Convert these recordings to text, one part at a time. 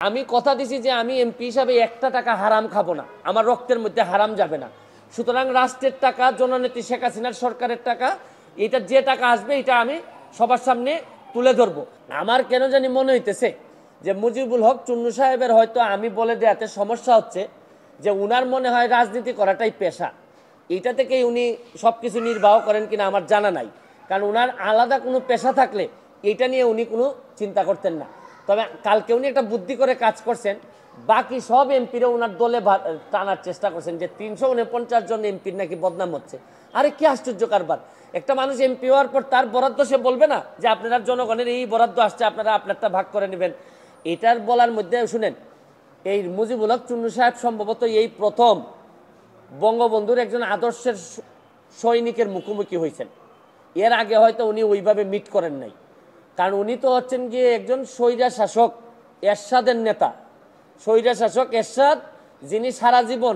আমি কথা দিছি যে আমি এমপি হিসাবে একটা টাকা হারাম খাবো না, আমার রক্তের মধ্যে হারাম যাবে না। সুতরাং রাষ্ট্রের টাকা, জননেত্রী শেখ হাসিনার সরকারের টাকা, এটা যে টাকা আসবে এটা আমি সবার সামনে তুলে ধরবো। আমার কেন জানি মনে হইতেছে যে মুজিবুল হক চুন্নু সাহেবের হয়তো আমি বলে দেওয়াতে সমস্যা হচ্ছে, যে উনার মনে হয় রাজনীতি করাটাই পেশা, এইটা থেকেই উনি সব কিছু নির্বাহ করেন কিনা আমার জানা নাই। কারণ উনার আলাদা কোনো পেশা থাকলে এইটা নিয়ে উনি কোনো চিন্তা করতেন না। তবে কালকে উনি একটা বুদ্ধি করে কাজ করছেন, বাকি সব এমপিরা ওনার দলে টানার চেষ্টা করছেন যে 349 জন এমপির নাকি বদনাম হচ্ছে। আরে কি আশ্চর্য কারবার! একটা মানুষ এমপি হওয়ার পর তার বরাদ্দ সে বলবে না যে আপনারা জনগণের এই বরাদ্দ আসছে, আপনারা আপনারটা ভাগ করে নেবেন? এটার বলার মধ্যে শুনেন, এই মুজিবুল হক চুন্নু সাহেব সম্ভবত এই প্রথম বঙ্গবন্ধুর একজন আদর্শের সৈনিকের মুখোমুখি হয়েছেন। এর আগে হয়তো উনি ওইভাবে মিট করেন নাই, কারণ উনি তো হচ্ছেন গিয়ে একজন স্বৈরা শাসক এরশাদের নেতা। স্বৈরা শাসক এরশাদ, যিনি সারা জীবন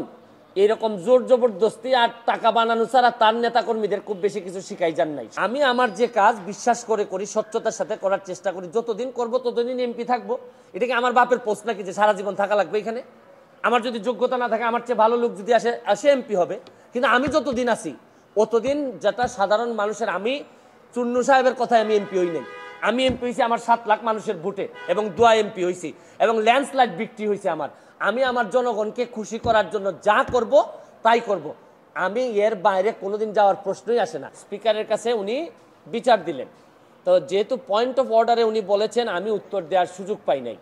এইরকম জোর জবরদস্তি আর টাকা বানানো ছাড়া তার নেতাকর্মীদের খুব বেশি কিছু শিখাই যান নাই। আমি আমার যে কাজ বিশ্বাস করে করি, স্বচ্ছতার সাথে করার চেষ্টা করি, যতদিন করব ততদিন এমপি থাকবো। এটা কি আমার বাপের পোস্ট নাকি যে সারা জীবন থাকা লাগবে এখানে? আমার যদি যোগ্যতা না থাকে, আমার চেয়ে ভালো লোক যদি আসে এমপি হবে। কিন্তু আমি যতদিন আছি অতদিন যেটা সাধারণ মানুষের, আমি চুন্নু সাহেবের কথায় আমি এমপি হই নাই। আমি এমপি হয়েছি আমার 7 লাখ মানুষের ভোটে এবং দোয়া এমপি হয়েছি, এবং ল্যান্ডস্লাইড বিক্রি হয়েছে আমি আমার জনগণকে খুশি করার জন্য যা করব তাই করব। আমি এর বাইরে কোনোদিন যাওয়ার প্রশ্নই আসে না। স্পিকারের কাছে উনি বিচার দিলেন, তো যেহেতু পয়েন্ট অফ অর্ডারে উনি বলেছেন, আমি উত্তর দেওয়ার সুযোগ পাই নাই।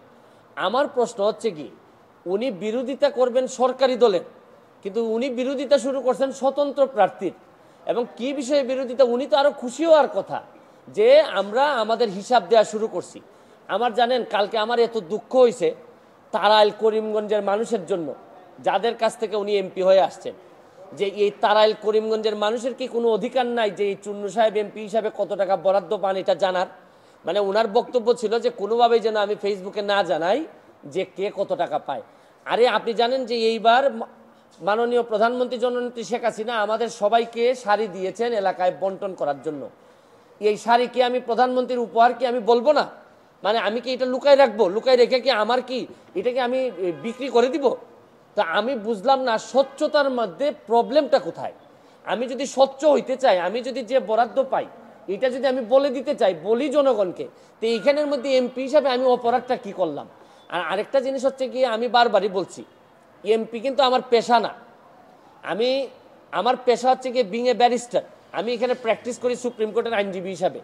আমার প্রশ্ন হচ্ছে কি, উনি বিরোধিতা করবেন সরকারি দলের, কিন্তু উনি বিরোধিতা শুরু করছেন স্বতন্ত্র প্রার্থীর। এবং কি বিষয়ে বিরোধিতা, উনি তো আরো খুশি হওয়ার কথা যে আমরা আমাদের হিসাব দেওয়া শুরু করছি। আমার জানেন, কালকে আমার এত দুঃখ হয়েছে তারাইল করিমগঞ্জের মানুষের জন্য, যাদের কাছ থেকে উনি এমপি হয়ে আসছেন। যে এই তারাইল করিমগঞ্জের মানুষের কি কোনো অধিকার নাই যে এই চুন্নু সাহেব এমপি হিসাবে কত টাকা বরাদ্দ পান এটা জানার? মানে ওনার বক্তব্য ছিল যে কোনোভাবেই যেন আমি ফেসবুকে না জানাই যে কে কত টাকা পায়। আরে আপনি জানেন যে এইবার মাননীয় প্রধানমন্ত্রী জননেত্রী শেখ হাসিনা আমাদের সবাইকে শাড়ি দিয়েছেন এলাকায় বন্টন করার জন্য। এই শাড়ি কি আমি প্রধানমন্ত্রীর উপহার কি আমি বলবো না? মানে আমি কি এটা লুকাই রাখবো? লুকাই রেখে কি আমার কি এটাকে আমি বিক্রি করে দিব? তা আমি বুঝলাম না স্বচ্ছতার মধ্যে প্রবলেমটা কোথায়। আমি যদি স্বচ্ছ হইতে চাই, আমি যদি যে বরাদ্দ পাই এটা যদি আমি বলে দিতে চাই, বলি জনগণকে, তো এইখানের মধ্যে এমপি হিসাবে আমি অপরাধটা কি করলাম? আর আরেকটা জিনিস হচ্ছে কি, আমি বারবারই বলছি, এমপি কিন্তু আমার পেশা না। আমার পেশা হচ্ছে কি বিং এ ব্যারিস্টার। আমি এখানে প্র্যাকটিস করি সুপ্রিম কোর্টের আইনজীবী হিসাবে।